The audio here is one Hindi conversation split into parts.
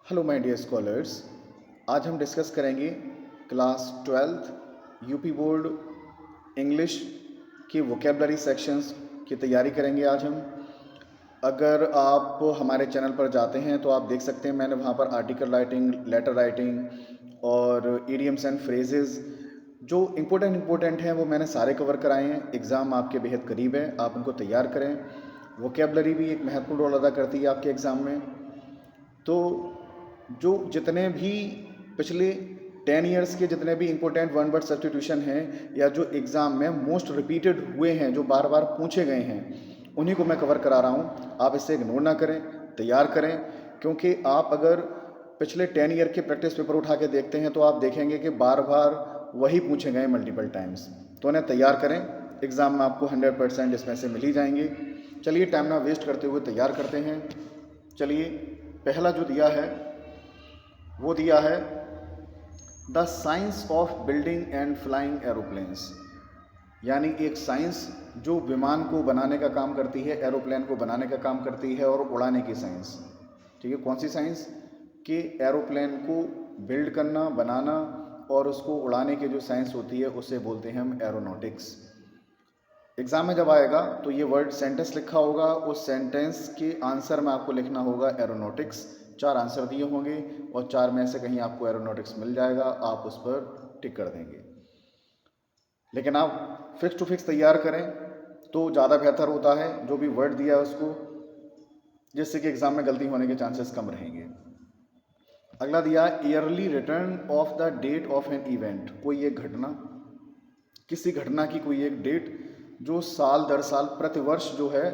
Hello my dear scholars. आज हम डिस्कस करेंगे class 12th UP board English की वोकेबलरी सेक्शंस की तैयारी करेंगे आज हम। अगर आप हमारे चैनल पर जाते हैं तो आप देख सकते हैं मैंने वहाँ पर आर्टिकल राइटिंग, लेटर राइटिंग और ईडियम्स एंड फ्रेजेस जो इम्पोर्टेंट हैं वो मैंने सारे कवर कराए हैं। एग्ज़ाम आपके बेहद करीब है, आप उनको तैयार करें। वोकेबलरी भी एक महत्वपूर्ण रोल अदा करती है आपके एग्ज़ाम में। तो जो जितने भी पिछले 10 ईयर्स के जितने भी इम्पोर्टेंट वन वर्ड सब्स्टिट्यूशन हैं या जो एग्ज़ाम में मोस्ट रिपीटेड हुए हैं, जो बार बार पूछे गए हैं, उन्हीं को मैं कवर करा रहा हूँ। आप इसे इग्नोर ना करें, तैयार करें, क्योंकि आप अगर पिछले 10 ईयर के प्रैक्टिस पेपर उठा के देखते हैं तो आप देखेंगे कि बार बार वही पूछे गए मल्टीपल टाइम्स। तो उन्हें तैयार करें, एग्ज़ाम में आपको 100% इसमें से मिल ही जाएंगे। चलिए टाइम ना वेस्ट करते हुए तैयार करते हैं। चलिए पहला जो दिया है वो दिया है the science of building and flying aeroplanes, यानी एक साइंस जो विमान को बनाने का काम करती है, एरोप्लेन को बनाने का काम करती है और उड़ाने की साइंस। ठीक है, कौन सी साइंस? कि एरोप्लेन को बिल्ड करना, बनाना और उसको उड़ाने की जो साइंस होती है उसे बोलते हैं हम एरोनॉटिक्स। एग्ज़ाम में जब आएगा तो ये वर्ड सेंटेंस लिखा होगा, उस सेंटेंस के आंसर में आपको लिखना होगा एरोनॉटिक्स। 4 आंसर दिए होंगे और 4 में से कहीं आपको एरोनॉटिक्स मिल जाएगा, आप उस पर टिक कर देंगे। लेकिन आप फिक्स टू फिक्स तैयार करें तो ज़्यादा बेहतर होता है, जो भी वर्ड दिया है उसको, जिससे कि एग्ज़ाम में गलती होने के चांसेस कम रहेंगे। अगला दिया early return of the date of an event, कोई एक घटना, किसी घटना की कोई एक डेट जो साल दर साल प्रतिवर्ष जो है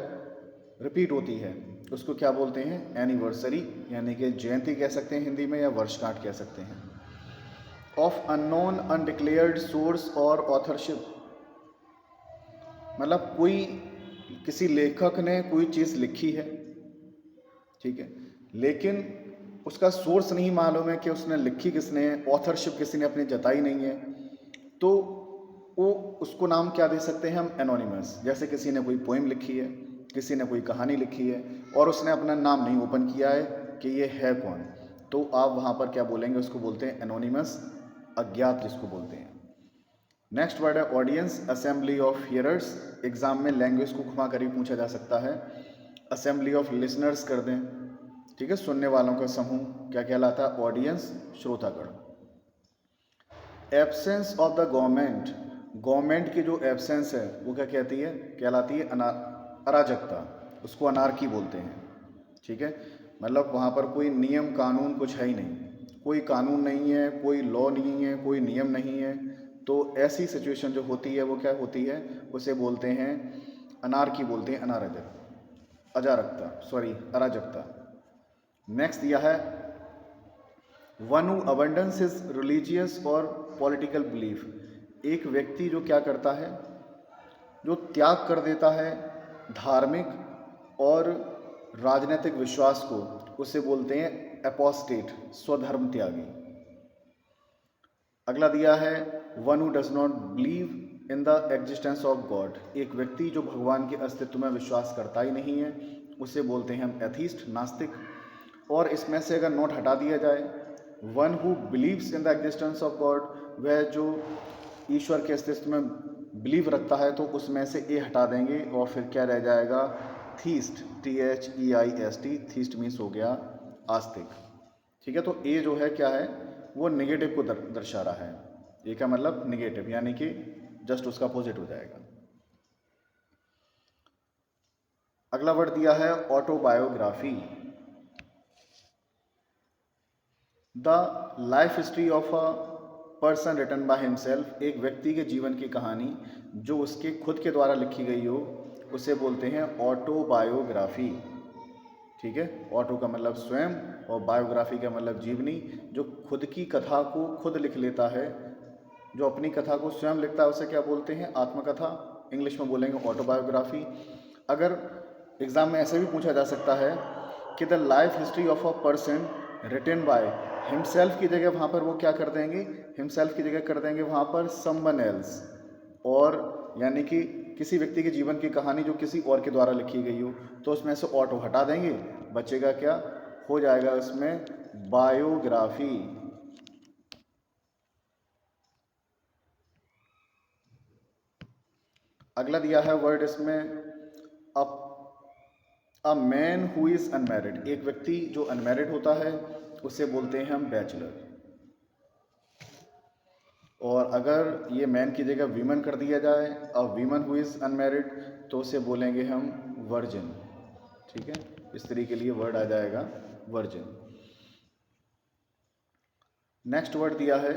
रिपीट होती है, उसको क्या बोलते हैं? एनिवर्सरी, यानी कि जयंती कह सकते हैं हिंदी में, या वर्षगांठ कह सकते हैं। ऑफ अननोन अनडिक्लेयर्ड सोर्स और ऑथरशिप, मतलब कोई किसी लेखक ने कोई चीज़ लिखी है, ठीक है, लेकिन उसका सोर्स नहीं मालूम है कि उसने लिखी किसने है, ऑथरशिप किसी ने अपनी जताई नहीं है, तो वो उसको नाम क्या दे सकते हैं हम? एनोनिमस। जैसे किसी ने कोई पोइम लिखी है, किसी ने कोई कहानी लिखी है और उसने अपना नाम नहीं ओपन किया है कि ये है कौन, तो आप वहाँ पर क्या बोलेंगे? उसको बोलते हैं एनोनिमस, अज्ञात जिसको बोलते हैं। नेक्स्ट वर्ड है audience, assembly of hearers. Exam में लैंग्वेज को घुमा कर ही पूछा जा सकता है। असेंबली ऑफ लिसनर्स कर दें, ठीक है, सुनने वालों का समूह क्या कहलाता है? ऑडियंस, श्रोतागण। Absence of the government, government की जो एब्सेंस है वो क्या कहती है? कहलाती है अराजकता, उसको अनार्की बोलते हैं। ठीक है, मतलब वहाँ पर कोई नियम कानून कुछ है ही नहीं, कोई कानून नहीं है, कोई लॉ नहीं है, कोई नियम नहीं है, तो ऐसी सिचुएशन जो होती है वो क्या होती है? उसे बोलते हैं अनार्की, बोलते हैं अराजकता। नेक्स्ट दिया है one who abundance is religious और पॉलिटिकल बिलीफ, एक व्यक्ति जो क्या करता है? जो त्याग कर देता है धार्मिक और राजनीतिक विश्वास को, उसे बोलते हैं एपोस्टेट, स्वधर्म त्यागी। अगला दिया है one who does not believe in the existence of God, एक व्यक्ति जो भगवान के अस्तित्व में विश्वास करता ही नहीं है, उसे बोलते हैं हम एथीस्ट, नास्तिक। और इसमें से अगर नोट हटा दिया जाए, one who believes in the existence of God, वह जो ईश्वर के अस्तित्व में बिलीव रखता है, तो उसमें से ए हटा देंगे और फिर क्या रह जाएगा? थीस्ट, THEIST, थीस्ट मीन्स हो गया आस्तिक। ठीक है, तो ए जो है क्या है? वो निगेटिव को दर्शा रहा है। ए का मतलब निगेटिव, यानी कि जस्ट उसका अपोजिट हो जाएगा। अगला वर्ड दिया है autobiography, the life history of a person written by himself, एक व्यक्ति के जीवन की कहानी जो उसके खुद के द्वारा लिखी गई हो, उसे बोलते हैं ऑटोबायोग्राफी। ठीक है, ऑटो का मतलब स्वयं और बायोग्राफी का मतलब जीवनी, जो खुद की कथा को खुद लिख लेता है, जो अपनी कथा को स्वयं लिखता है, उसे क्या बोलते हैं? आत्मकथा, इंग्लिश में बोलेंगे ऑटोबायोग्राफी। अगर एग्ज़ाम में ऐसे भी पूछा जा सकता है कि the life history of a person written by himself की जगह वहाँ पर वो क्या कर देंगे? हिमसेल्फ की जगह कर देंगे वहाँ पर समवन एल्स, और यानी कि किसी व्यक्ति के जीवन की कहानी जो किसी और के द्वारा लिखी गई हो, तो उसमें से ऑटो हटा देंगे, बचेगा क्या? हो जाएगा उसमें बायोग्राफी। अगला दिया है वर्ड इसमें अ मैन हु इज़ अनमैरिड, एक व्यक्ति जो अनमैरिड होता है उसे बोलते हैं हम बैचलर। और अगर ये मैन की जगह वीमन कर दिया जाए, अ वीमन हु इज़ अनमैरिड, तो उसे बोलेंगे हम वर्जिन। ठीक है, स्त्री के लिए वर्ड आ जाएगा वर्जिन। नेक्स्ट वर्ड दिया है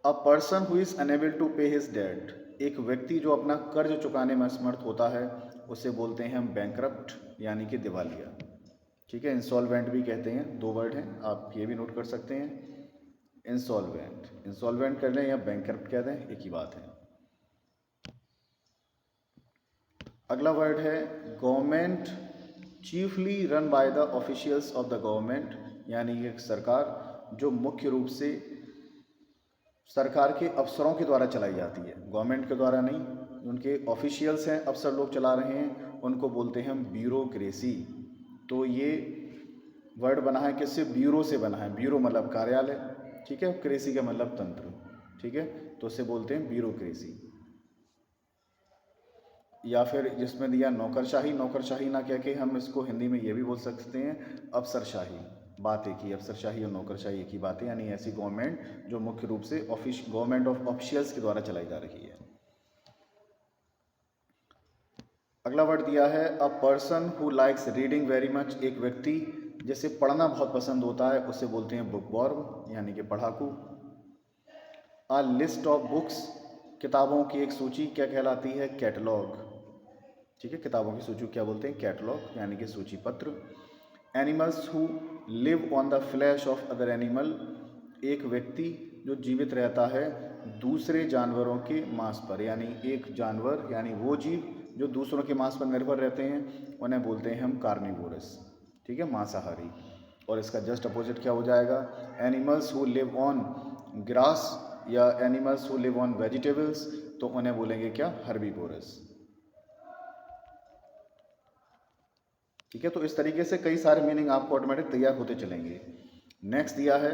a person who is unable to pay his debt, एक व्यक्ति जो अपना कर्ज चुकाने में असमर्थ होता है उसे बोलते हैं हम बैंकरप्ट, यानी कि दिवालिया। ठीक है, इंसॉल्वेंट भी कहते हैं, दो वर्ड हैं, आप ये भी नोट कर सकते हैं। इंसॉल्वेंट कर लें या बैंकरप्ट कह दें, एक ही बात है। अगला वर्ड है government chiefly run by the officials of the government, यानी एक सरकार जो मुख्य रूप से सरकार के अफसरों के द्वारा चलाई जाती है, गवर्नमेंट के द्वारा नहीं। उनके ऑफिशियल्स हैं, अफसर लोग चला रहे हैं, उनको बोलते हैं हम ब्यूरोक्रेसी। तो ये वर्ड बना है किससे? ब्यूरो से बना है। ब्यूरो मतलब कार्यालय, ठीक है, क्रेसी का मतलब तंत्र। ठीक है, तो उसे बोलते हैं ब्यूरोक्रेसी। या फिर जिसमें दिया नौकरशाही, नौकरशाही ना कह के हम इसको हिंदी में ये भी बोल सकते हैं अफसरशाही। बात एक ही, अफसरशाही और नौकरशाही एक ही बात है, यानी ऐसी गवर्नमेंट जो मुख्य रूप से गवर्नमेंट ऑफ ऑफिशियल्स के द्वारा चलाई जा रही है। अगला वर्ड दिया है a person who likes reading very much, एक व्यक्ति जिसे पढ़ना बहुत पसंद होता है उसे बोलते हैं बुकवॉर्म, यानी कि पढ़ाकू। अ लिस्ट ऑफ बुक्स, किताबों की एक सूची क्या कहलाती है? कैटलॉग। ठीक है, किताबों की सूची क्या बोलते हैं? कैटलॉग, यानी कि सूची पत्र। Animals who live on the flash of other animal, एक व्यक्ति जो जीवित रहता है दूसरे जानवरों के मांस पर, यानी एक जानवर यानी वो जीव जो दूसरों के मांस पर निर्भर रहते हैं उन्हें बोलते हैं हम कार्निवोरस। ठीक है, मांसाहारी। और इसका जस्ट अपोजिट क्या हो जाएगा? Animals who live on grass या animals who live on vegetables, तो उन्हें बोलेंगे क्या? हर्बीवोरस। ठीक है, तो इस तरीके से कई सारे मीनिंग आपको ऑटोमेटिक तैयार होते चलेंगे। नेक्स्ट दिया है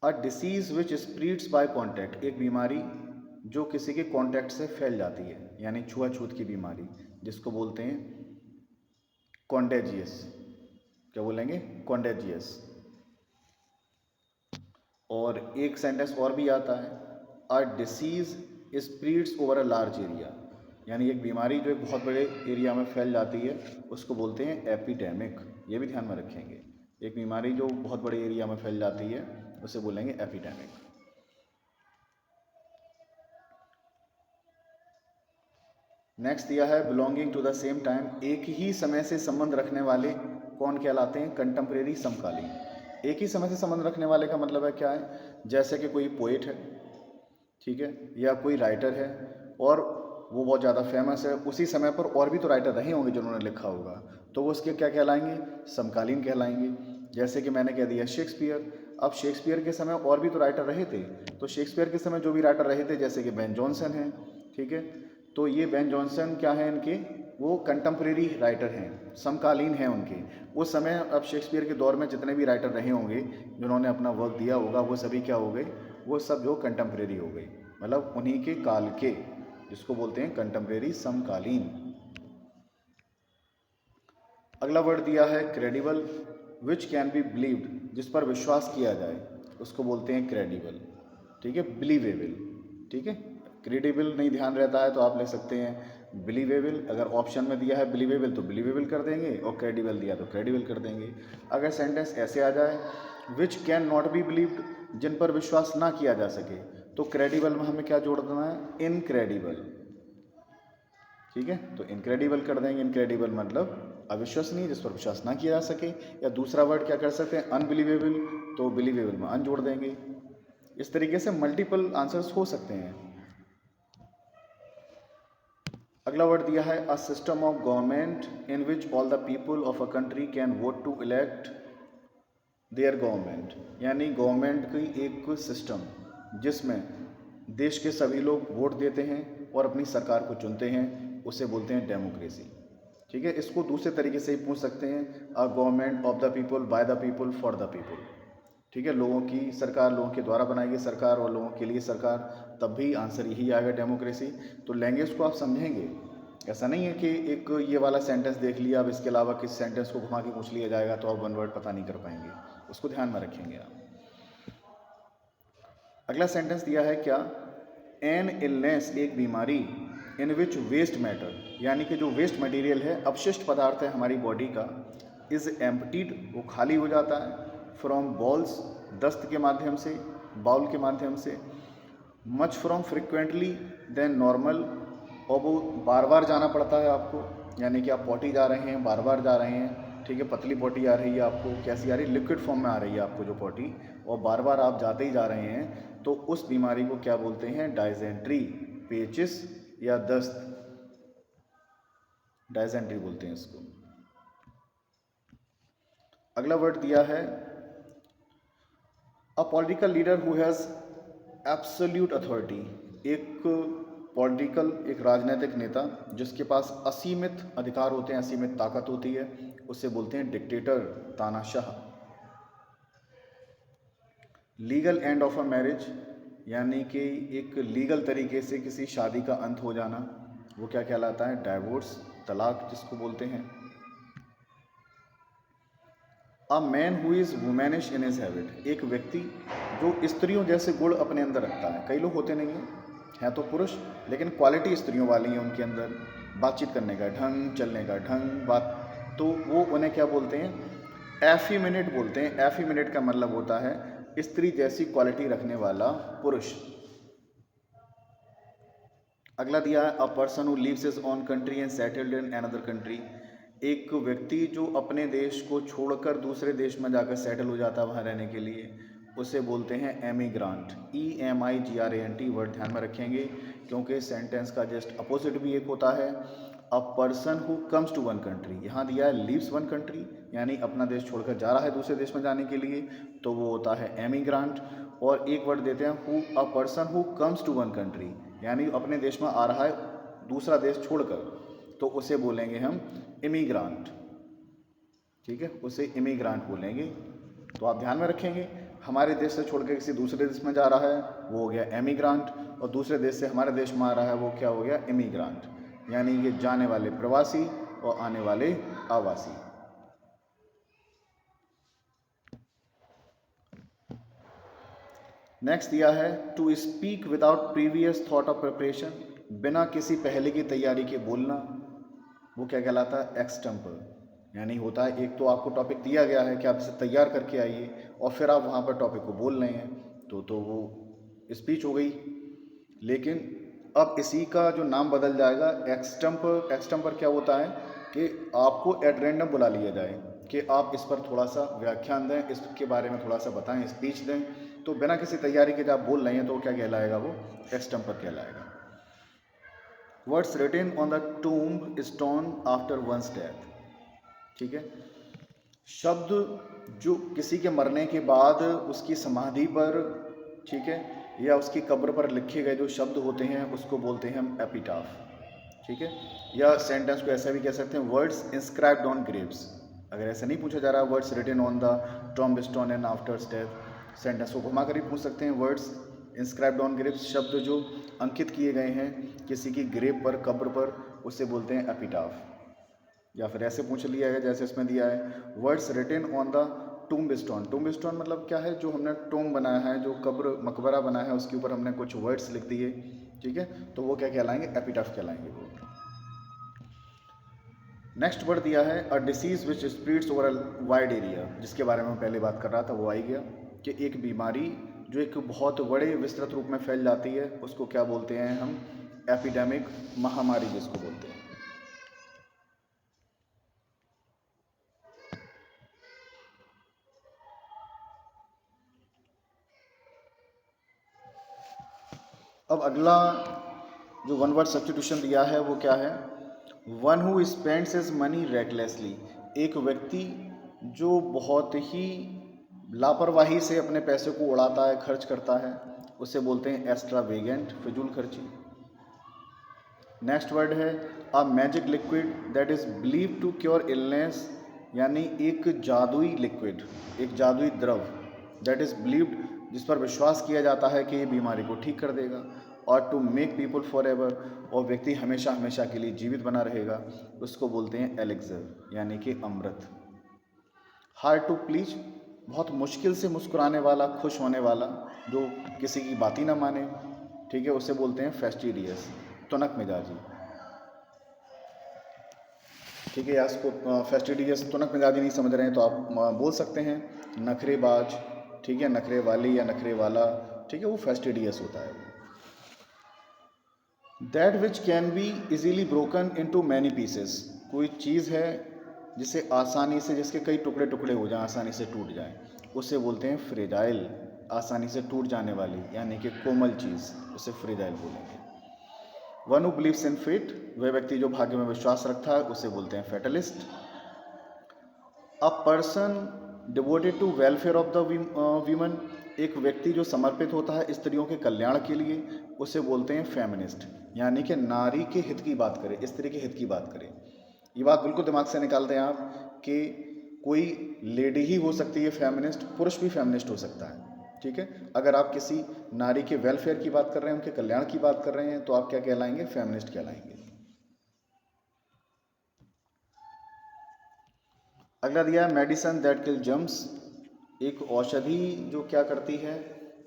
a disease which spreads by contact, एक बीमारी जो किसी के कॉन्टैक्ट से फैल जाती है, यानी छुआछूत की बीमारी, जिसको बोलते हैं कॉन्टेजियस। क्या बोलेंगे? कॉन्टेजियस। और एक सेंटेंस और भी आता है a disease spreads over a large area, यानी एक बीमारी जो एक बहुत बड़े एरिया में फैल जाती है उसको बोलते हैं एपिडेमिक। ये भी ध्यान में रखेंगे, एक बीमारी जो बहुत बड़े एरिया में फैल जाती है उसे बोलेंगे एपिडेमिक। नेक्स्ट दिया है belonging to the same time, एक ही समय से संबंध रखने वाले कौन कहलाते हैं? कंटेम्प्रेरी, समकालीन। एक ही समय से संबंध रखने वाले का मतलब है क्या है? जैसे कि कोई पोएट है, ठीक है, या कोई राइटर है और वो बहुत ज़्यादा फेमस है, उसी समय पर और भी तो राइटर रहे होंगे जिन्होंने लिखा होगा, तो वो उसके क्या कहलाएंगे? समकालीन कहलाएंगे। जैसे कि मैंने कह दिया शेक्सपियर, अब शेक्सपियर के समय और भी तो राइटर रहे थे, तो शेक्सपियर के समय जो भी राइटर रहे थे जैसे कि बेन जॉनसन है, ठीक है, तो ये बेन जॉनसन क्या है इनके? वो कंटेम्प्रेरी राइटर हैं, समकालीन हैं उनके उस समय। अब शेक्सपियर के दौर में जितने भी राइटर रहे होंगे जिन्होंने अपना वर्क दिया होगा वो सभी क्या हो गए? वो सब जो कंटेम्प्रेरी हो गए, मतलब उन्हीं के काल के, जिसको बोलते हैं कंटेम्प्रेरी, समकालीन। अगला वर्ड दिया है credible, which can be believed, जिस पर विश्वास किया जाए उसको बोलते हैं क्रेडिबल। ठीक है, बिलीवेबल। ठीक है, क्रेडिबल नहीं ध्यान रहता है तो आप लिख सकते हैं बिलीवेबल। अगर ऑप्शन में दिया है बिलीवेबल तो बिलीवेबल कर देंगे, और क्रेडिबल दिया तो क्रेडिबल कर देंगे। अगर सेंटेंस ऐसे आ जाए which can not be believed, जिन पर विश्वास ना किया जा सके, तो क्रेडिबल में हमें क्या जोड़ देना है? इनक्रेडिबल। ठीक है, तो इनक्रेडिबल कर देंगे। इनक्रेडिबल मतलब अविश्वसनीय, जिस पर विश्वास ना किया जा सके। या दूसरा वर्ड क्या कर सकते हैं? अनबिलीवेबल, तो बिलीवेबल में अन जोड़ देंगे। इस तरीके से मल्टीपल आंसर्स हो सकते हैं। अगला वर्ड दिया है a system of government in which all the people of a country can vote to elect their government, यानी गवर्नमेंट की एक सिस्टम जिसमें देश के सभी लोग वोट देते हैं और अपनी सरकार को चुनते हैं, उसे बोलते हैं डेमोक्रेसी। ठीक है, इसको दूसरे तरीके से ही पूछ सकते हैं, a government of the people, by the people, for the people. ठीक है, लोगों की सरकार, लोगों के द्वारा बनाई गई सरकार और लोगों के लिए सरकार, तब भी आंसर यही आएगा, डेमोक्रेसी। तो लैंग्वेज को आप समझेंगे, ऐसा नहीं है कि एक ये वाला सेंटेंस देख लिया, अब इसके अलावा किस सेंटेंस को घुमा के पूछ लिया जाएगा तो आप वन वर्ड पता नहीं कर पाएंगे, उसको ध्यान में रखेंगे आप। अगला सेंटेंस दिया है क्या, एन इलनेस, एक बीमारी, इन विच वेस्ट मैटर, यानी कि जो वेस्ट मटेरियल है, अपशिष्ट पदार्थ है हमारी बॉडी का, इज एम्प्टीड, वो खाली हो जाता है, फ्रॉम बॉल्स, दस्त के माध्यम से, बाउल के माध्यम से, much from frequently than normal, और वो बार बार जाना पड़ता है आपको, यानी कि आप पॉटी जा रहे हैं, बार बार जा रहे हैं। ठीक है, पतली पॉटी आ रही है आपको, कैसी आ रही है, लिक्विड फॉर्म में आ रही है आपको जो पॉटी, और बार बार आप जाते ही जा रहे हैं, तो उस बीमारी को क्या बोलते हैं, डायजेंट्री, पेचिस या दस्त, डायजेंट्री बोलते हैं इसको। अगला वर्ड दिया है, a political leader who has absolute authority, एक पॉलिटिकल, एक राजनीतिक नेता जिसके पास असीमित अधिकार होते हैं, असीमित ताकत होती है, उसे बोलते हैं डिक्टेटर, तानाशाह। Legal end of a marriage, यानी कि एक लीगल तरीके से किसी शादी का अंत हो जाना, वो क्या कहलाता है, डाइवोर्स, तलाक जिसको बोलते हैं। A man who is womanish in his habit, एक व्यक्ति जो स्त्रियों जैसे गुण अपने अंदर रखता है, कई लोग होते नहीं हैं तो पुरुष, लेकिन क्वालिटी स्त्रियों वाली है उनके अंदर, बातचीत करने का ढंग, चलने का ढंग, बात, तो वो उन्हें क्या बोलते हैं, एफिमिनेट बोलते हैं। एफिमिनेट का मतलब होता है स्त्री जैसी क्वालिटी रखने वाला पुरुष। अगला दिया है, a person who lives his own country and settled in another country, एक व्यक्ति जो अपने देश को छोड़कर दूसरे देश में जाकर सेटल हो जाता है वहाँ रहने के लिए, उसे बोलते हैं एमिग्रांट, EMIGRANT। वर्ड ध्यान में रखेंगे क्योंकि सेंटेंस का जस्ट अपोजिट भी एक होता है, a person who comes to one country, यहाँ दिया है लीव्स वन कंट्री, यानी अपना देश छोड़कर जा रहा है दूसरे देश में जाने के लिए, तो वो होता है एमिग्रांट। और एक वर्ड देते हैं who, a person who comes to one country, यानी अपने देश में आ रहा है दूसरा देश छोड़कर, तो उसे बोलेंगे हम इमिग्रांट। ठीक है, उसे इमिग्रांट बोलेंगे। तो आप ध्यान में रखेंगे, हमारे देश से छोड़कर किसी दूसरे देश में जा रहा है वो हो गया एमिग्रांट, और दूसरे देश से हमारे देश में आ रहा है वो क्या हो गया, इमिग्रांट, यानी ये जाने वाले प्रवासी और आने वाले आवासी। नेक्स्ट दिया है, to speak without previous thought of preparation, बिना किसी पहले की तैयारी के बोलना, वो क्या कहलाता है, एक्सटेम्पर। यानी होता है, एक तो आपको टॉपिक दिया गया है कि आप इसे तैयार करके आइए और फिर आप वहाँ पर टॉपिक को बोल रहे हैं, तो वो स्पीच हो गई। लेकिन अब इसी का जो नाम बदल जाएगा, एक्सटेम्पर। एक्सटेम्पर क्या होता है कि आपको एट रैंडम बुला लिया जाए कि आप इस पर थोड़ा सा व्याख्यान दें, इसके बारे में थोड़ा सा बताएं, स्पीच दें, तो बिना किसी तैयारी के जब आप बोल रहे हैं तो क्या कहलाएगा, वो एक्सटेम्पर कहलाएगा। Words written on the tomb stone after one's death, ठीक है, शब्द जो किसी के मरने के बाद उसकी समाधि पर, ठीक है, या उसकी कब्र पर लिखे गए जो शब्द होते हैं उसको बोलते हैं हम एपिटाफ। ठीक है, या सेंटेंस को ऐसा भी कह सकते हैं, वर्ड्स इंस्क्राइब्ड ऑन ग्रेव्स। अगर ऐसा नहीं पूछा जा रहा, words written on the tomb stone and after death, sentence को घुमा कर ही पूछ सकते हैं, वर्ड्स इंस्क्राइब्ड ऑन ग्रेव्स, शब्द जो अंकित किए गए हैं किसी की ग्रेव पर, कब्र पर, उसे बोलते हैं एपिटाफ। या फिर ऐसे पूछ लिया है जैसे इसमें दिया है, words written on the tomb stone. Tomb stone मतलब क्या है, जो हमने टूम्ब बनाया है, जो कब्र मकबरा बनाया है, उसके ऊपर हमने कुछ वर्ड्स लिख दिए, ठीक है, तो वो क्या कहलाएंगे, एपिटाफ कहलाएंगे वो। नेक्स्ट वर्ड दिया है, a disease which spreads over a wide area, जिसके बारे में पहले बात कर रहा था वो आई गया कि एक बीमारी जो एक बहुत बड़े विस्तृत रूप में फैल जाती है, उसको क्या बोलते हैं हम, एपिडेमिक, महामारी जिसको बोलते हैं। अब अगला जो वन वर्ड सब्स्टिट्यूशन दिया है वो क्या है, one who spends his money recklessly, एक व्यक्ति जो बहुत ही लापरवाही से अपने पैसे को उड़ाता है, खर्च करता है, उसे बोलते हैं एक्स्ट्रावेगेंट, फिजूल खर्ची। नेक्स्ट वर्ड है a magic liquid that is believe to cure illness, यानी एक जादुई लिक्विड, एक जादुई द्रव, दैट इज बिलीव्ड, जिस पर विश्वास किया जाता है कि ये बीमारी को ठीक कर देगा, और to make people for ever, और व्यक्ति हमेशा हमेशा के लिए जीवित बना रहेगा, उसको बोलते हैं एलिक्सर, यानी कि अमृत। हार्ड टू प्लीज, बहुत मुश्किल से मुस्कुराने वाला, खुश होने वाला, जो किसी की बात ही ना माने, ठीक है, उसे बोलते हैं फेस्टिडियस, तुनक मिजाजी, ठीक है। या इसको फेस्टिडियस तुनक मिजाजी नहीं समझ रहे हैं तो आप बोल सकते हैं नखरेबाज, ठीक है, नखरे वाली या नखरे वाला, ठीक है, वो फेस्टिडियस होता है। That which can be easily broken into many pieces, कोई चीज़ है जिसे आसानी से, जिसके कई टुकड़े टुकड़े हो जाएं, आसानी से टूट जाएं, उसे बोलते हैं फ्रेजाइल, आसानी से टूट जाने वाली, यानी कि कोमल चीज़, उसे फ्रेजाइल बोलेंगे। One who believes in fate, वह व्यक्ति जो भाग्य में विश्वास रखता है, उसे बोलते हैं fatalist. A person devoted to welfare of the women, एक व्यक्ति जो समर्पित होता है स्त्रियों के कल्याण के लिए, उसे बोलते हैं फेमिनिस्ट, यानी कि नारी के हित की बात करे, स्त्री के हित की बात करे। ये बात बिल्कुल दिमाग से निकाल दें आप कि कोई लेडी ही हो सकती है फेमिनिस्ट, पुरुष भी फेमिनिस्ट हो सकता है, ठीक है। अगर आप किसी नारी के वेलफेयर की बात कर रहे हैं, उनके कल्याण की बात कर रहे हैं, तो आप क्या कहलाएंगे? फेमिनिस्ट कहलाएंगे। अगला दिया है मेडिसन दैट किल जर्म्स, एक औषधि जो क्या करती है,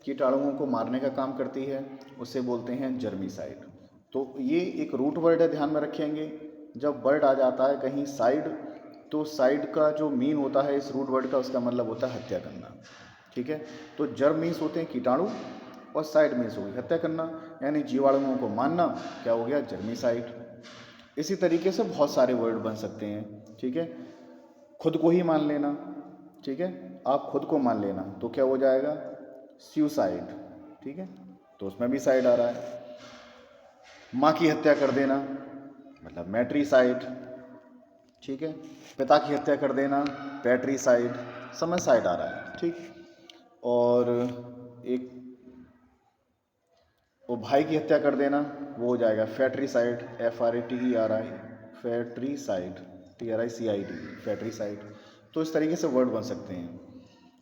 कीटाणुओं को मारने का काम करती है, उसे बोलते हैं जर्मीसाइड। तो ये एक रूट वर्ड है, ध्यान में रखेंगे। जब वर्ड आ जाता है कहीं साइड, तो साइड का जो मीन होता है इस रूट वर्ड का, उसका मतलब होता है हत्या करना, ठीक है। तो जर्म मीन्स होते हैं कीटाणु, और साइड मीन्स होगी हत्या करना, यानी जीवाणुओं को मारना, क्या हो गया? जर्मीसाइड। इसी तरीके से बहुत सारे वर्ड बन सकते हैं, ठीक है। खुद को ही मान लेना, ठीक है, आप खुद को मान लेना तो क्या हो जाएगा? सुसाइड, ठीक है, तो उसमें भी साइड आ रहा है। माँ की हत्या कर देना मतलब मैट्रीसाइड, ठीक है। पिता की हत्या कर देना पैट्रीसाइड, समय साइड आ रहा है, ठीक। और एक वो भाई की हत्या कर देना, वो हो जाएगा फैट्रीसाइड, FRATERI, फैट्रीसाइड, TRICID, फैट्रीसाइड। तो इस तरीके से वर्ड बन सकते हैं।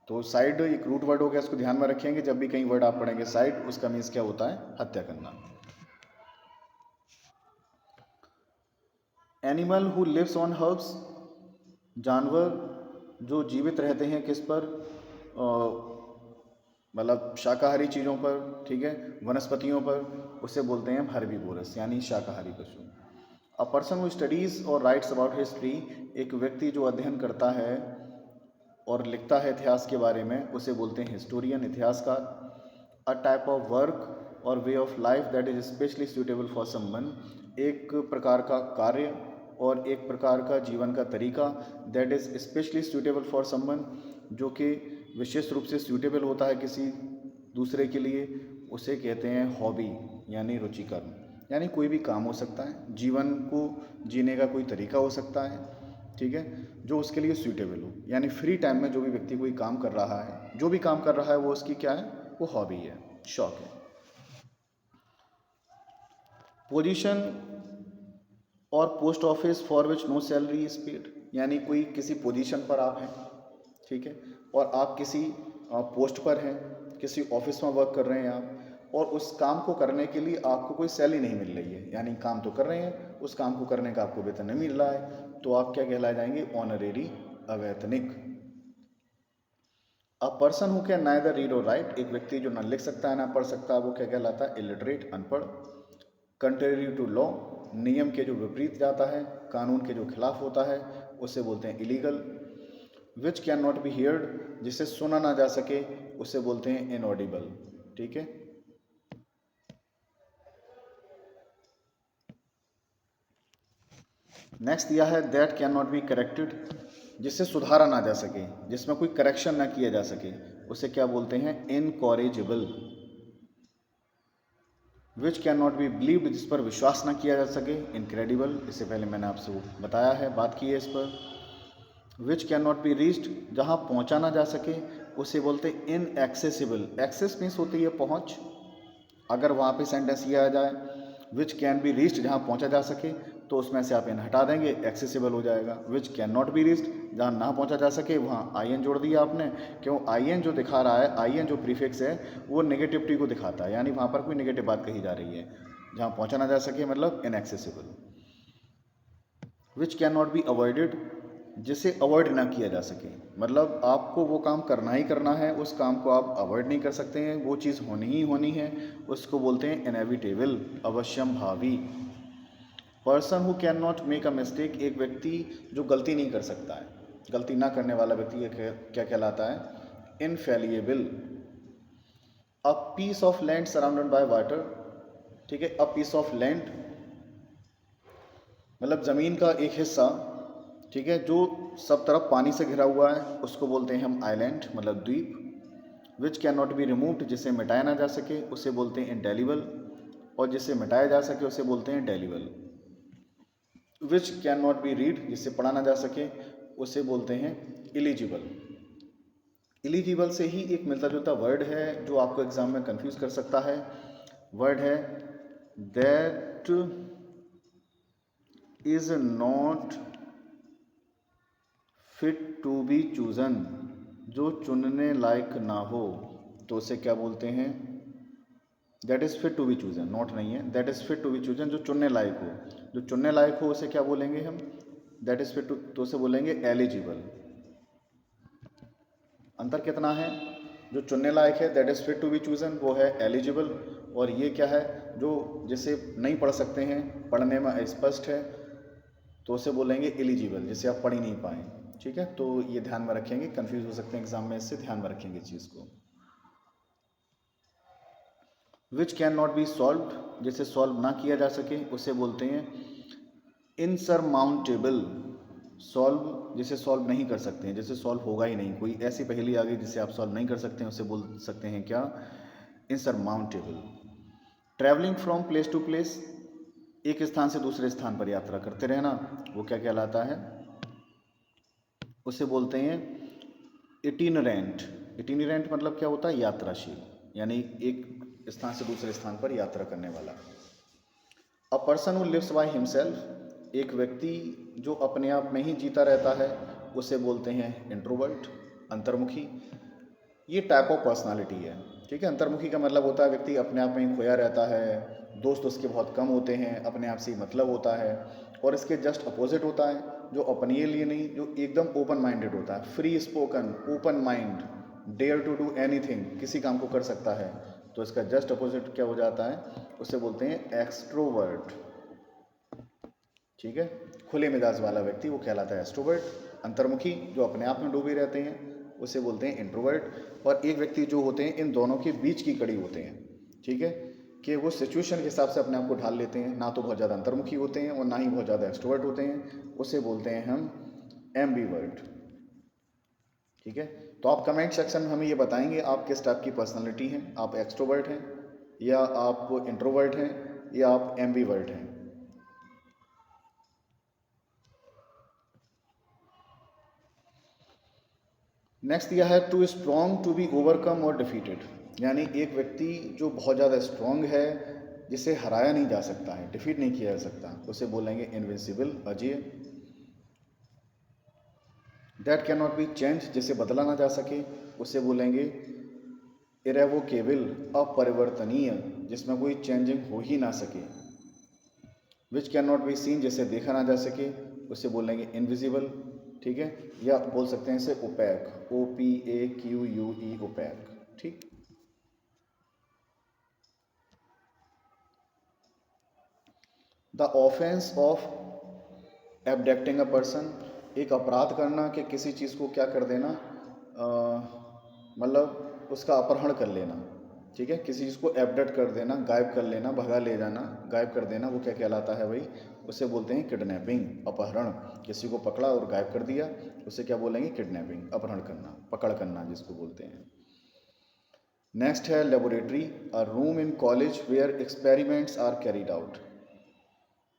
तो साइड एक रूट वर्ड हो गया, इसको ध्यान में रखेंगे। जब भी कहीं वर्ड आप पढ़ेंगे साइड, उसका मीन्स क्या होता है? हत्या करना। Animal who lives on herbs, जानवर जो जीवित रहते हैं किस पर? मतलब शाकाहारी चीज़ों पर, ठीक है, वनस्पतियों पर, उसे बोलते हैं हर्बीवोरस, यानी शाकाहारी पशु। अ पर्सन हु स्टडीज़ और राइट्स अबाउट हिस्ट्री, एक व्यक्ति जो अध्ययन करता है और लिखता है इतिहास के बारे में, उसे बोलते हैं हिस्टोरियन, इतिहासकार। अ टाइप ऑफ वर्क और way of life that is specially suitable for someone, एक प्रकार का कार्य और एक प्रकार का जीवन का तरीका, that is specially suitable for someone, जो कि विशेष रूप से सूटेबल होता है किसी दूसरे के लिए, उसे कहते हैं हॉबी, यानी रुचिकर्म। यानी कोई भी काम हो सकता है, जीवन को जीने का कोई तरीका हो सकता है, ठीक है, जो उसके लिए सूटेबल हो। यानी फ्री टाइम में जो भी व्यक्ति कोई काम कर रहा है, जो भी काम कर रहा है वो उसकी क्या है? वो हॉबी है, शौक है। पोजीशन और post office for which no salary is paid, यानी कोई किसी पोजीशन पर आप हैं, ठीक है, और आप किसी पोस्ट पर हैं, किसी ऑफिस में वर्क कर रहे हैं आप, और उस काम को करने के लिए आपको कोई सैलरी नहीं मिल रही है, यानी काम तो कर रहे हैं, उस काम को करने का आपको वेतन नहीं मिल रहा है, तो आप क्या कहलाए जाएंगे? ऑनरेरी, अवैतनिक। अ person who can neither read और राइट, एक व्यक्ति जो न लिख सकता है ना पढ़ सकता है, वो क्या कहलाता है? इलिटरेट, अनपढ़। कंट्रेरी टू लॉ, नियम के जो विपरीत जाता है, कानून के जो खिलाफ होता है, उसे बोलते हैं illegal. Which can not B heard, जिसे सुना ना जा सके, उसे बोलते हैं इनऑडिबल, ठीक है। नेक्स्ट दिया है that can not be corrected, जिससे सुधारा ना जा सके, जिसमें कोई करेक्शन ना किया जा सके, उसे क्या बोलते हैं? Incorrigible. Which can not be believed, जिस पर विश्वास ना किया जा सके, इनक्रेडिबल। इससे पहले मैंने आपसे वो बताया है, बात की है इस पर। विच कैन नॉट बी रीच्ड, जहाँ पहुँचा ना जा सके, उसे बोलते हैं इनएक्सेसिबल। एक्सेस मीन्स होती है पहुँच, अगर वहाँ पे सेंटेंस ये आ जाए, विच कैन बी रीच्ड, जहाँ पहुँचा जा सके तो उसमें से आप इन हटा देंगे, एक्सेसिबल हो जाएगा। विच कैन नॉट बी रीच्ड, जहाँ ना पहुँचा जा सके वहाँ आई एन जोड़ दिया आपने, क्यों? आई एन जो दिखा रहा है, आई एन जो प्रीफिक्स है वो नेगेटिविटी को दिखाता है, यानी वहाँ पर कोई नेगेटिव बात कही जा रही है। जहाँ पहुँचा ना जा सके मतलब inaccessible. Which can not be avoided, जिसे अवॉइड ना किया जा सके, मतलब आपको वो काम करना ही करना है, उस काम को आप अवॉइड नहीं कर सकते हैं, वो चीज़ होनी ही होनी है, उसको बोलते हैं इनएविटेबल, अवश्यम भावी। Person who can not make a mistake, एक व्यक्ति जो गलती नहीं कर सकता है, गलती ना करने वाला व्यक्ति क्या कहलाता है? Infallible. A piece of land surrounded by water, ठीक है, अ पीस ऑफ लैंड मतलब ज़मीन का एक हिस्सा, ठीक है, जो सब तरफ पानी से घिरा हुआ है, उसको बोलते हैं हम आइलैंड, मतलब द्वीप। विच कैन नॉट बी रिमूव्ड, जिसे मिटाया ना जा सके उसे बोलते हैं इंटेलिबल, और जिसे मिटाया जा सके उसे बोलते हैं delible. Which can not be read, जिसे पढ़ा ना जा सके उसे बोलते हैं इलिजिबल। इलिजिबल से ही एक मिलता जुलता वर्ड है जो आपको एग्जाम में कंफ्यूज कर सकता है, वर्ड है that is not fit to be chosen, जो चुनने लायक ना हो तो उसे क्या बोलते हैं? That is fit to be chosen, not नहीं है, that is fit to be chosen, जो चुनने लायक हो, जो चुनने लायक हो उसे क्या बोलेंगे हम? दैट इज़ फिट टू, तो उसे बोलेंगे एलिजिबल। अंतर कितना है? जो चुनने लायक है that is fit to be chosen, वो है एलिजिबल, और ये क्या है? जो जिसे नहीं पढ़ सकते हैं, पढ़ने में अस्पष्ट है, तो उसे बोलेंगे एलिजिबल, जिसे आप पढ़ ही नहीं पाएँ। ठीक है, तो ये ध्यान में रखेंगे, कंफ्यूज हो सकते हैं एग्जाम में, इससे ध्यान में रखेंगे इस चीज़ को। विच कैन नॉट बी सॉल्व, जिसे सॉल्व ना किया जा सके उसे बोलते हैं इनसरमाउंटेबल। सॉल्व, जिसे सॉल्व नहीं कर सकते हैं, जिसे सॉल्व होगा ही नहीं, कोई ऐसी पहेली आ गई जिसे आप सॉल्व नहीं कर सकते हैं, उसे बोल सकते हैं क्या? Insurmountable. Travelling from place to place, एक स्थान से दूसरे स्थान पर यात्रा करते रहना, वो क्या कहलाता है? उसे बोलते हैं इटिनरेंट। इटिनरेंट मतलब क्या होता है? यात्राशील, यानी एक स्थान से दूसरे स्थान पर यात्रा करने वाला। A person who lives by himself, एक व्यक्ति जो अपने आप में ही जीता रहता है उसे बोलते हैं इंट्रोवर्ट, अंतर्मुखी। ये टाइप ऑफ पर्सनालिटी है, ठीक है। अंतर्मुखी का मतलब होता है व्यक्ति अपने आप में ही खोया रहता है, दोस्त उसके बहुत कम होते हैं, अपने आप से ही मतलब होता है। और इसके जस्ट अपोजिट होता है जो अपने लिए नहीं, जो एकदम ओपन माइंडेड होता है, free spoken, open mind, dare to do anything, किसी काम को कर सकता है। तो इसका जस्ट अपोजिट क्या हो जाता है? उसे बोलते हैं एक्सट्रोवर्ट, ठीक है। खुले मिजाज वाला व्यक्ति वो कहलाता है एक्सट्रोवर्ट। अंतर्मुखी जो अपने आप में डूबे रहते हैं उसे बोलते हैं इंट्रोवर्ट। और एक व्यक्ति जो होते हैं इन दोनों के बीच की कड़ी होते हैं, ठीक है, कि वो सिचुएशन के हिसाब से अपने आप को ढाल लेते हैं, ना तो बहुत ज़्यादा अंतर्मुखी होते हैं और ना ही बहुत ज़्यादा एक्सट्रोवर्ट होते हैं, उसे बोलते हैं हम एम्बीवर्ट, ठीक है। तो आप कमेंट सेक्शन में हमें ये बताएंगे आप किस टाइप की पर्सनालिटी हैं, आप एक्सट्रोवर्ट हैं या आप इंट्रोवर्ट हैं या आप एम्बीवर्ट हैं। नेक्स्ट दिया है too strong to be overcome और डिफीटेड, यानी एक व्यक्ति जो बहुत ज़्यादा स्ट्रॉन्ग है, जिसे हराया नहीं जा सकता है, डिफीट नहीं किया जा सकता, उसे बोलेंगे इनविंसिबल, अजेय। That can not B change, जिसे बदला ना जा सके, उसे बोलेंगे इरेवोकेबल, अपरिवर्तनीय, जिसमें कोई चेंजिंग हो ही ना सके। विच कैन नॉट बी सीन, जिसे देखा ना जा सके, उसे बोलेंगे इनविजिबल, ठीक है। या बोल सकते हैं इसे ओपैक, OPAQUE, ओपैक, ठीक। The offence of abducting a person, एक अपराध करना कि किसी चीज़ को क्या कर देना, मतलब उसका अपहरण कर लेना, ठीक है। किसी चीज़ को एबडक्ट कर देना, गायब कर लेना, भगा ले जाना, गायब कर देना, वो क्या कहलाता है भाई? उसे बोलते हैं किडनैपिंग, अपहरण। किसी को पकड़ा और गायब कर दिया उसे क्या बोलेंगे? किडनैपिंग, अपहरण करना, पकड़ करना जिसको बोलते हैं। नेक्स्ट है laboratory, a room in college where experiments are carried out,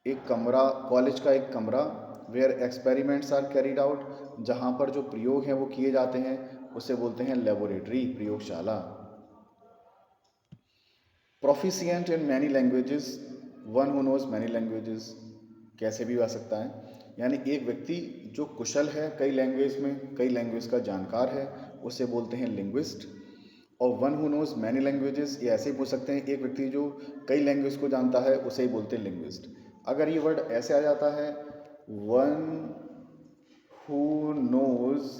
एक कमरा, कॉलेज का एक कमरा, where experiments are carried out, जहाँ पर जो प्रयोग हैं वो किए जाते हैं, उसे बोलते हैं लेबोरेटरी, प्रयोगशाला। Proficient in many languages, one who knows many languages कैसे भी आ सकता है, यानी एक व्यक्ति जो कुशल है कई लैंग्वेज में, कई लैंग्वेज का जानकार है, उसे बोलते हैं लिंग्विस्ट। और one who knows many languages ये ऐसे ही पूछ सकते हैं, एक व्यक्ति जो कई लैंग्वेज को जानता है उसे ही बोलते हैं लिंग्विस्ट। अगर ये वर्ड ऐसे आ जाता है one who knows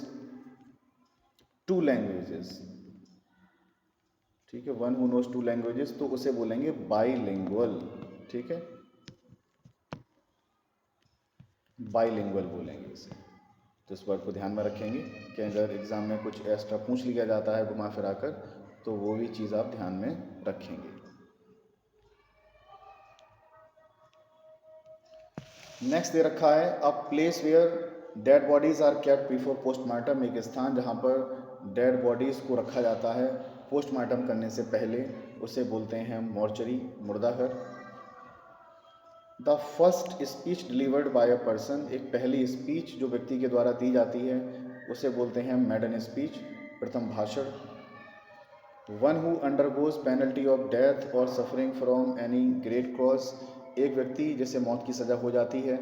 two languages, ठीक है, one who knows two languages, तो उसे बोलेंगे बाईलिंगुअल, ठीक है, बाईलिंगुअल बोलेंगे इसे। तो इस वर्ड को ध्यान में रखेंगे कि अगर एग्जाम में कुछ एक्स्ट्रा पूछ लिया जाता है घुमा फिरा कर, तो वो भी चीज़ आप ध्यान में रखेंगे। नेक्स्ट दे रखा है a place where dead bodies are kept before postmortem, एक स्थान जहाँ पर डेड बॉडीज़ को रखा जाता है पोस्टमार्टम करने से पहले, उसे बोलते हैं मॉर्चरी, मुर्दाघर। The first speech delivered by a person, एक पहली स्पीच जो व्यक्ति के द्वारा दी जाती है उसे बोलते हैं मेडन स्पीच, प्रथम भाषण। One who undergoes penalty of death और suffering from any great cause, एक व्यक्ति जिसे मौत की सज़ा हो जाती है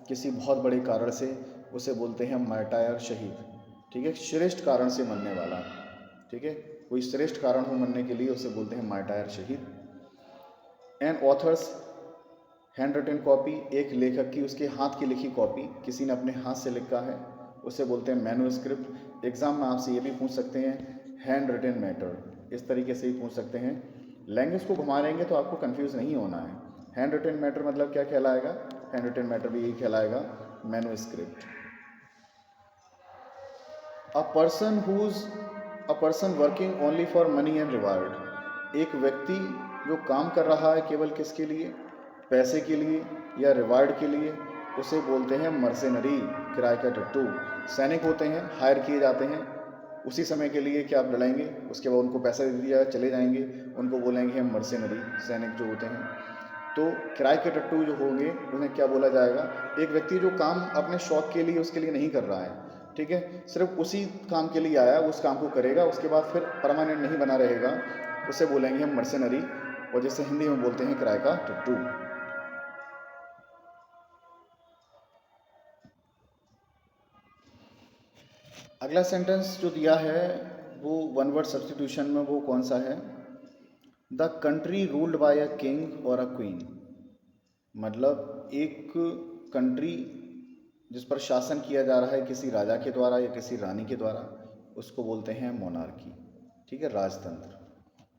किसी बहुत बड़े कारण से, उसे बोलते हैं मार्टायर, शहीद, ठीक है, श्रेष्ठ कारण से मरने वाला, ठीक है, कोई श्रेष्ठ कारण हो मरने के लिए उसे बोलते हैं मार्टायर, शहीद। An author's hand written copy, एक लेखक की उसके हाथ की लिखी कॉपी, किसी ने अपने हाथ से लिखा है, उसे बोलते हैं मैन्युस्क्रिप्ट। एग्जाम में आपसे ये भी पूछ सकते हैं हैंड रिटन मैटर, इस तरीके से ही पूछ सकते हैं। लैंग्वेज को घुमा लेंगे तो आपको कंफ्यूज नहीं होना है। हैंड रिटन मैटर मतलब क्या कहलाएगा, हैंड रिटन मैटर भी यही कहलाएगा manuscript. A person working only for money and reward, एक व्यक्ति जो काम कर रहा है केवल किसके लिए, पैसे के लिए या रिवार्ड के लिए, उसे बोलते हैं मर्सेनरी, किराए का टट्टू। सैनिक होते हैं, हायर किए जाते हैं उसी समय के लिए कि आप लड़ाएंगे, उसके बाद उनको पैसा दे दिया चले जाएंगे, उनको बोलेंगे हम मर्सेनरी, सैनिक जो होते हैं। तो किराए के टट्टू जो होंगे उन्हें क्या बोला जाएगा, एक व्यक्ति जो काम अपने शौक के लिए उसके लिए नहीं कर रहा है, ठीक है, सिर्फ उसी काम के लिए आया, उस काम को करेगा, उसके बाद फिर परमानेंट नहीं बना रहेगा, उसे बोलेंगे हम मर्सेनरी, और जिसे हिंदी में बोलते हैं किराए का टट्टू। अगला सेंटेंस जो दिया है वो वन वर्ड सब्स्टिट्यूशन में वो कौन सा है, the country ruled by a king और अ क्वीन, मतलब एक कंट्री जिस पर शासन किया जा रहा है किसी राजा के द्वारा या किसी रानी के द्वारा, उसको बोलते हैं मोनार्की, ठीक है, राजतंत्र,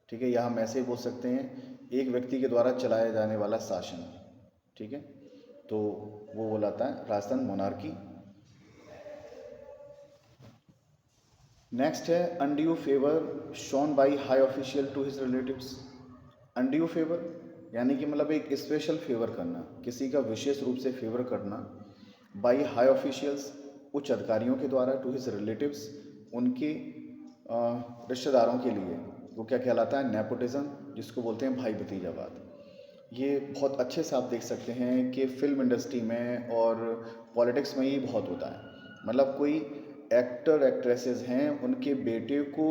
ठीक है, या हम ऐसे ही बोल सकते हैं एक व्यक्ति के द्वारा चलाया जाने वाला शासन, ठीक है, तो वो बोलाता है राजतंत्र, मोनार्की। नेक्स्ट है undue favour shown by high official to his relatives, undue favour यानी कि मतलब एक स्पेशल फेवर करना, किसी का विशेष रूप से फेवर करना, बाई हाई ऑफिशियल्स, उच्च अधिकारियों के द्वारा, टू हिज रिलेटिव्स, उनके रिश्तेदारों के लिए, वो क्या कहलाता है, नेपोटिज्म, जिसको बोलते हैं भाई भतीजावाद। ये बहुत अच्छे से आप देख सकते हैं कि फिल्म इंडस्ट्री में और पॉलिटिक्स में ये बहुत होता है, मतलब कोई एक्टर एक्ट्रेसेस हैं उनके बेटे को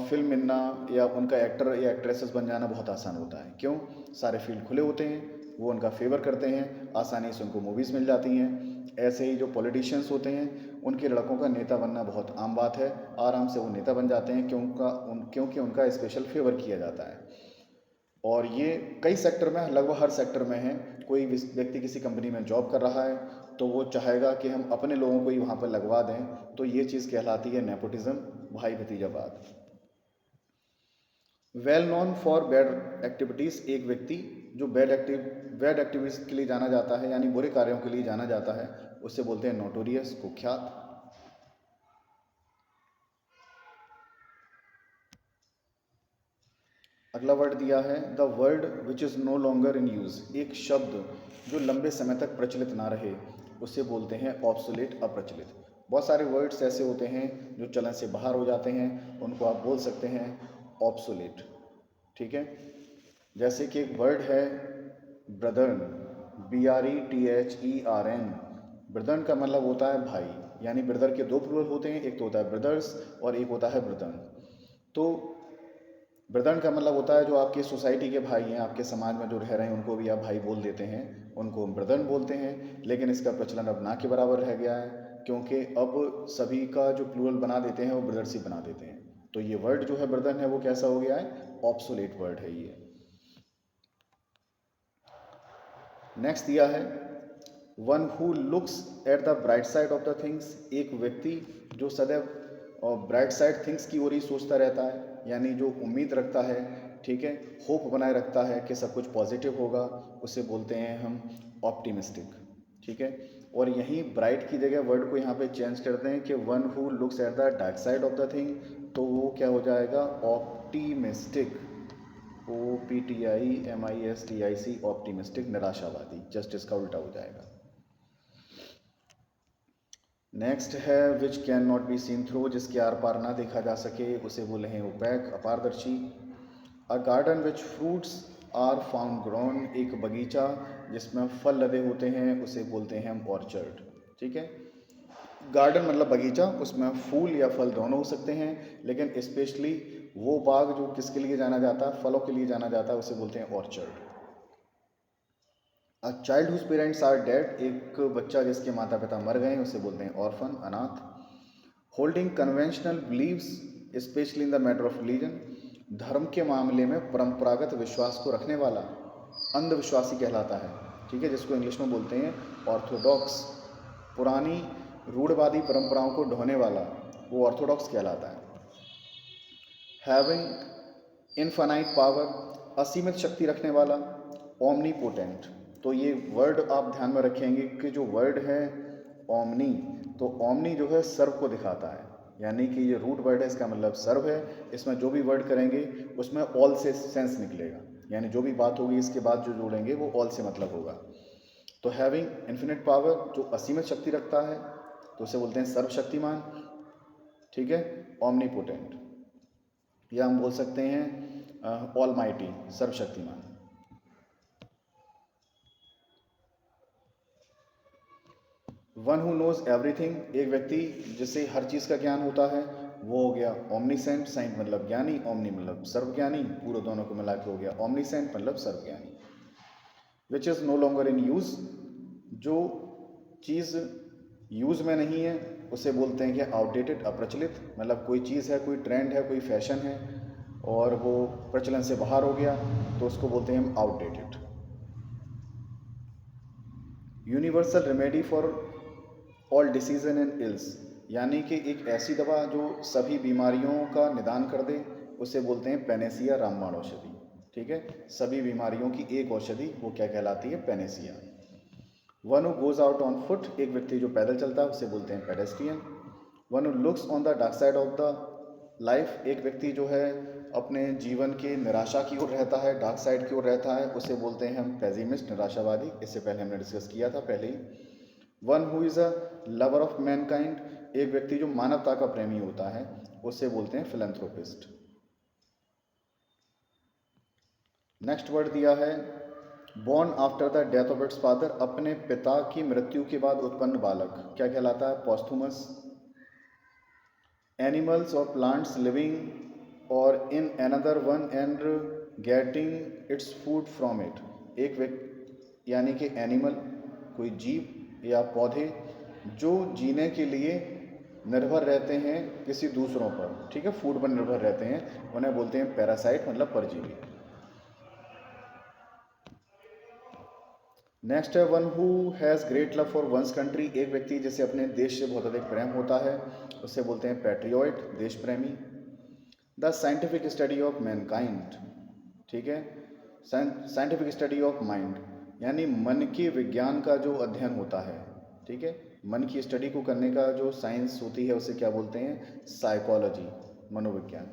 फिल्म मिलना या उनका एक्टर या एक्ट्रेसेस बन जाना बहुत आसान होता है, क्यों, सारे फील्ड खुले होते हैं, वो उनका फेवर करते हैं, आसानी से उनको मूवीज़ मिल जाती हैं। ऐसे ही जो पॉलिटिशियंस होते हैं उनके लड़कों का नेता बनना बहुत आम बात है, आराम से वो नेता बन जाते हैं क्योंकि उनका स्पेशल फेवर किया जाता है। और ये कई सेक्टर में, लगभग हर सेक्टर में है, कोई व्यक्ति किसी कंपनी में जॉब कर रहा है तो वो चाहेगा कि हम अपने लोगों को ही वहाँ पर लगवा दें, तो ये चीज़ कहलाती है नेपोटिज्म, भाई भतीजावाद। Well known for bad activities, एक व्यक्ति जो बैड एक्टिविटीज़ के लिए जाना जाता है यानी बुरे कार्यों के लिए जाना जाता है, उसे बोलते हैं नोटोरियस, कुख्यात। अगला वर्ड दिया है the word which is no longer in use, एक शब्द जो लंबे समय तक प्रचलित ना रहे, उसे बोलते हैं ऑब्सोलेट, अप्रचलित। बहुत सारे वर्ड्स ऐसे होते हैं जो चलन से बाहर हो जाते हैं, उनको आप बोल सकते हैं ऑब्सोलेट, ठीक है, जैसे कि एक वर्ड है ब्रदर्न, BRETHERN, ब्रदर्न का मतलब होता है भाई, यानी ब्रदर के दो प्लूरल होते हैं, एक तो होता है ब्रदर्स और एक होता है ब्रदर्न। तो ब्रदर का मतलब होता है जो आपकी सोसाइटी के भाई हैं, आपके समाज में जो रह रहे हैं उनको भी आप भाई बोल देते हैं, उनको ब्रदर बोलते हैं। लेकिन इसका प्रचलन अब ना के बराबर रह गया है, क्योंकि अब सभी का जो प्लूरल बना देते हैं वो ब्रदर्स ही बना देते हैं। तो ये वर्ड जो है ब्रदर है वो कैसा हो गया है, ऑब्सोलेट वर्ड है ये। नेक्स्ट दिया है one who looks at the bright side of the things, एक व्यक्ति जो सदैव ब्राइट साइड थिंग्स की ओर ही सोचता रहता है, यानी जो उम्मीद रखता है, ठीक है, होप बनाए रखता है कि सब कुछ पॉजिटिव होगा, उसे बोलते हैं हम ऑप्टिमिस्टिक, ठीक है। और यहीं ब्राइट की जगह वर्ड को यहाँ पे चेंज करते हैं कि one who looks at the dark side of the thing, तो वो क्या हो जाएगा, ऑप्टिमिस्टिक, OPTIMISTIC, ऑप्टिमिस्टिक, निराशावादी, जस्ट इसका उल्टा हो जाएगा। नेक्स्ट है which can not be seen through, जिसके आर पार ना देखा जा सके, उसे बोले हैं ओपैक, अपारदर्शी। A garden which fruits are found grown, एक बगीचा जिसमें फल लदे होते हैं, उसे बोलते हैं हम ऑर्चर्ड, ठीक है। गार्डन मतलब बगीचा, उसमें फूल या फल दोनों हो सकते हैं, लेकिन स्पेशली वो बाग जो किसके लिए जाना जाता है, फलों के लिए जाना जाता है, उसे बोलते हैं orchard. A child whose parents are dead, एक बच्चा जिसके माता पिता मर गए, उसे बोलते हैं ऑर्फन, अनाथ। Holding conventional beliefs specially in the matter of religion, धर्म के मामले में परंपरागत विश्वास को रखने वाला अंधविश्वासी कहलाता है, ठीक है, जिसको इंग्लिश में बोलते हैं ऑर्थोडॉक्स। पुरानी रूढ़वादी परंपराओं को ढोने वाला वो ऑर्थोडॉक्स कहलाता है। हैविंग इनफाइनाइट पावर, असीमित शक्ति रखने वाला, ओमनीपोटेंट। तो ये वर्ड आप ध्यान में रखेंगे कि जो वर्ड है ओमनी, तो ओमनी जो है सर्व को दिखाता है, यानी कि ये रूट वर्ड है, इसका मतलब सर्व है। इसमें जो भी वर्ड करेंगे उसमें ऑल से सेंस निकलेगा, यानी जो भी बात होगी इसके बाद जो जोड़ेंगे वो ऑल से मतलब होगा। तो हैविंग इन्फिनिट पावर, जो असीमित शक्ति रखता है, तो उसे बोलते हैं सर्वशक्तिमान, ठीक है, ओमनीपोटेंट, या हम बोल सकते हैं ऑलमाइटी, सर्वशक्तिमान। वन हु नोज एवरीथिंग, एक व्यक्ति जिसे हर चीज़ का ज्ञान होता है, वो हो गया ओमनीसेंट, साइंट मतलब ज्ञानी, ओमनी मतलब सर्वज्ञानी, पूरे दोनों को मिला के हो गया ओमनीसेंट मतलब सर्वज्ञानी। Which is no longer in use, जो चीज़ यूज़ में नहीं है उसे बोलते हैं कि आउटडेटेड, अप्रचलित, मतलब कोई चीज़ है, कोई ट्रेंड है, कोई फैशन है और वो प्रचलन से बाहर हो गया, तो उसको बोलते हैं हम outdated. Universal remedy for all decision and ills, यानी कि एक ऐसी दवा जो सभी बीमारियों का निदान कर दे, उसे बोलते हैं पेनेसिया, रामबाण औषधि, ठीक है। सभी बीमारियों की एक औषधि, वो क्या कहलाती है, Panacea. One who goes out on foot, एक व्यक्ति जो पैदल चलता है उसे बोलते हैं pedestrian. One who looks on the dark side of the life, एक व्यक्ति जो है अपने जीवन की निराशा की ओर रहता है, डार्क साइड की ओर रहता है, उसे बोलते हैं हम पेसिमिस्ट, निराशावादी। इससे पहले हमने डिस्कस किया था पहले ही। One who is a lover of mankind, एक व्यक्ति जो मानवता का प्रेमी होता है, उसे बोलते हैं फिलैंथ्रोपिस्ट। नेक्स्ट वर्ड दिया है born after the death of its father, अपने पिता की मृत्यु के बाद उत्पन्न बालक क्या कहलाता है, पॉस्थुमस। एनिमल्स और प्लांट्स लिविंग और in another one and getting its food from it, एक व्यक्ति यानी कि एनिमल कोई जीव या पौधे जो जीने के लिए निर्भर रहते हैं किसी दूसरों पर, ठीक है, फूड पर निर्भर रहते हैं, उन्हें बोलते हैं पैरासाइट मतलब परजीवी। नेक्स्ट है one who has great love for one's country, एक व्यक्ति जिसे अपने देश से बहुत अधिक प्रेम होता है, उसे बोलते हैं पैट्रियोट, देश प्रेमी। The scientific study of Mankind, ठीक है, साइंटिफिक स्टडी ऑफ माइंड, यानी मन के विज्ञान का जो अध्ययन होता है, ठीक है, मन की स्टडी को करने का जो साइंस होती है उसे क्या बोलते हैं, साइकोलॉजी, मनोविज्ञान।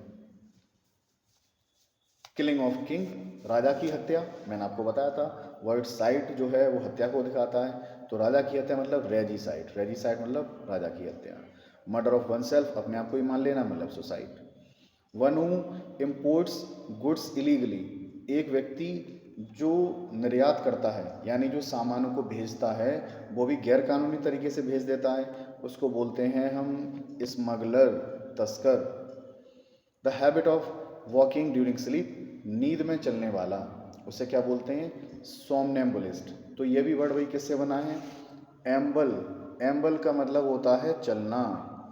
किलिंग ऑफ किंग, राजा की हत्या, मैंने आपको बताया था वर्ड साइट जो है वो हत्या को दिखाता है, तो राजा की हत्या मतलब रेजिसाइड, रेजिसाइड मतलब राजा की हत्या। मर्डर ऑफ वन सेल्फ, अपने आप को ही मान लेना मतलब suicide. One who imports goods illegally, एक व्यक्ति जो निर्यात करता है, यानी जो सामानों को भेजता है वो भी गैर कानूनी तरीके से भेज देता है, उसको बोलते हैं हम स्मगलर, तस्कर। The habit of walking during sleep, नींद में चलने वाला, उसे क्या बोलते हैं? सोमनेम्बुलिस्ट। तो ये भी वर्ड वही किससे बना है? एम्बल। एम्बल का मतलब होता है चलना,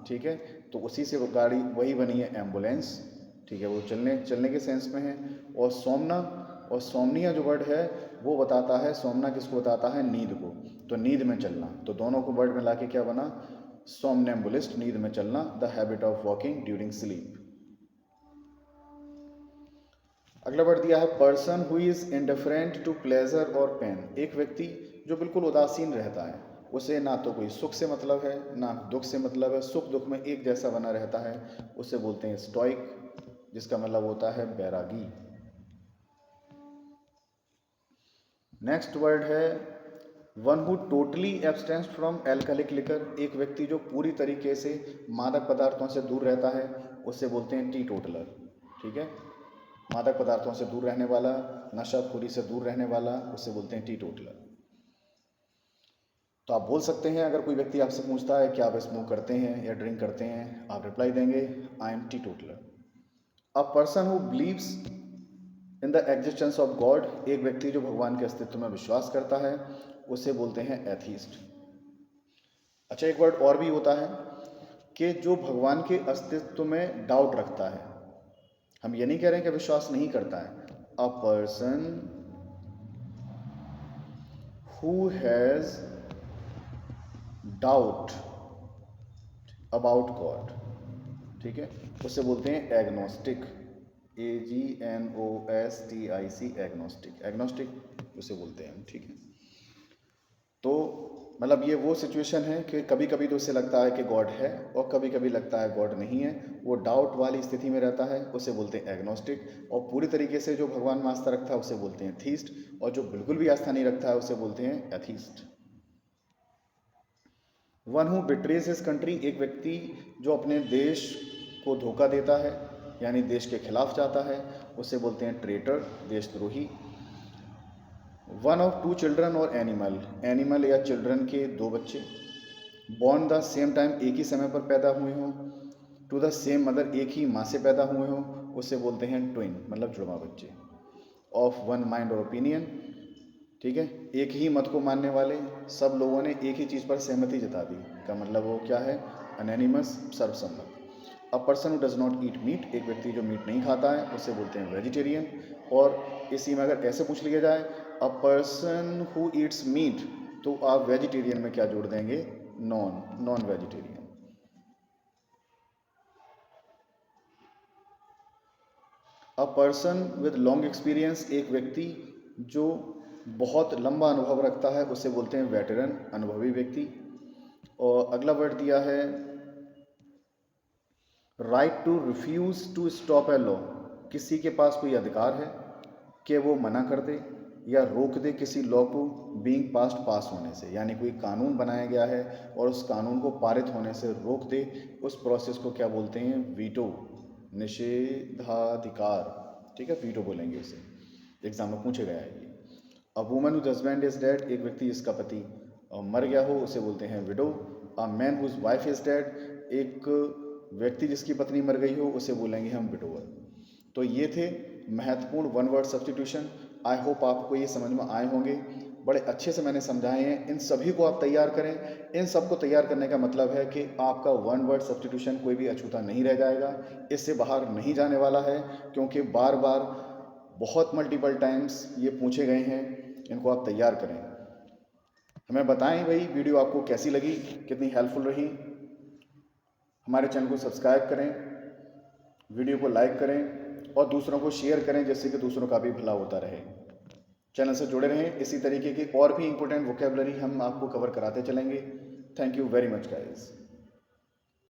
ठीक है। तो उसी से वो गाड़ी वही बनी है एम्बुलेंस, ठीक है, वो चलने के सेंस में है। और सोमना और सोमनिया जो वर्ड है वो बताता है, सोमना किसको बताता है? नींद को। तो नींद में चलना, तो दोनों को वर्ड मिला के क्या बना? सोमनेम्बुलिस्ट, नींद में चलना, the habit of walking during sleep. अगला वर्ड दिया है person who is indifferent to pleasure और पेन। एक व्यक्ति जो बिल्कुल उदासीन रहता है, उसे ना तो कोई सुख से मतलब है ना दुख से मतलब है, सुख दुख में एक जैसा बना रहता है, उसे बोलते हैं स्टोइक, जिसका मतलब होता है बैरागी। नेक्स्ट वर्ड है one who totally abstains from alcoholic liquor. एक व्यक्ति जो पूरी तरीके से मादक पदार्थों से दूर रहता है, उसे बोलते हैं टी टोटलर, ठीक है। मादक पदार्थों से दूर रहने वाला, नशाखोरी से दूर रहने वाला, उसे बोलते हैं टी टोटलर। तो आप बोल सकते हैं, अगर कोई व्यक्ति आपसे पूछता है कि आप स्मोक करते हैं या ड्रिंक करते हैं, आप रिप्लाई देंगे I am T toddler. A person who believes in the existence of God. एक व्यक्ति जो भगवान के अस्तित्व में विश्वास करता है, उसे बोलते हैं एथीस्ट। अच्छा, एक वर्ड और भी होता है कि जो भगवान के अस्तित्व में डाउट रखता है। हम ये नहीं कह रहे हैं कि विश्वास नहीं करता है। A person who has doubt about God, ठीक है, उसे बोलते हैं एग्नोस्टिक, AGNOSTIC, एग्नोस्टिक। एग्नोस्टिक उसे बोलते हैं, ठीक है। तो मतलब ये वो सिचुएशन है कि कभी कभी तो उसे लगता है कि गॉड है और कभी कभी लगता है गॉड नहीं है, वो डाउट वाली स्थिति में रहता है, उसे बोलते हैं एग्नोस्टिक। और पूरी तरीके से जो भगवान में आस्था रखता है उसे बोलते हैं थीस्ट, और जो बिल्कुल भी आस्था नहीं रखता है उसे बोलते हैं atheist. One who betrays his country. एक व्यक्ति जो अपने देश को धोखा देता है, यानी देश के खिलाफ जाता है, उसे बोलते हैं ट्रेटर, देशद्रोही। वन ऑफ टू चिल्ड्रन और एनिमल। एनिमल या चिल्ड्रन के दो बच्चे, बॉर्न द सेम टाइम, एक ही समय पर पैदा हुए हों, टू द सेम मदर, एक ही माँ से पैदा हुए हों, उसे बोलते हैं ट्विन, मतलब जुड़वा बच्चे। ऑफ वन माइंड और ओपिनियन, ठीक है, एक ही मत को मानने वाले, सब लोगों ने एक ही चीज़ पर सहमति जता दी, का मतलब वो क्या है? अनैनिमस, सर्वसम्मत। A person who does not eat meat. एक व्यक्ति जो मीट नहीं खाता है उसे बोलते हैं वेजिटेरियन। और इसी में अगर ऐसे पूछ लिया जाए a person who eats meat, तो आप वेजिटेरियन में क्या जोड़ देंगे? Non vegetarian. A person with long experience. एक व्यक्ति जो बहुत लंबा अनुभव रखता है उसे बोलते हैं वेटरन, अनुभवी व्यक्ति। और अगला वर्ड दिया है right to refuse to stop a law. किसी के पास कोई अधिकार है कि वो मना कर दे या रोक दे किसी लॉ को बीइंग पास होने से, यानी कोई कानून बनाया गया है और उस कानून को पारित होने से रोक दे, उस प्रोसेस को क्या बोलते हैं? वीटो, निषेधाधिकार, ठीक है, वीटो बोलेंगे उसे। एग्जाम में पूछे गया है ये। A woman whose husband is dead. एक व्यक्ति जिसका पति मर गया हो उसे बोलते हैं widow. A man whose wife is dead. एक व्यक्ति जिसकी पत्नी मर गई हो उसे बोलेंगे हम विडोवर। तो ये थे महत्वपूर्ण one word substitution. I hope आपको ये समझ में आए होंगे, बड़े अच्छे से मैंने समझाए हैं। इन सभी को आप तैयार करें। इन सबको तैयार करने का मतलब है कि आपका वन वर्ड सब्स्टिट्यूशन कोई भी अछूता नहीं रह जाएगा, इससे बाहर नहीं जाने वाला है, क्योंकि बार बार बहुत मल्टीपल टाइम्स ये पूछे गए हैं। इनको आप तैयार करें। हमें बताएं भाई वीडियो आपको कैसी लगी, कितनी हेल्पफुल रही। हमारे चैनल को सब्सक्राइब करें, वीडियो को लाइक करें और दूसरों को शेयर करें, जिससे कि दूसरों का भी भला होता रहे। चैनल से जुड़े रहें। इसी तरीके की और भी इंपॉर्टेंट वोकेबलरी हम आपको कवर कराते चलेंगे। Thank you very much guys.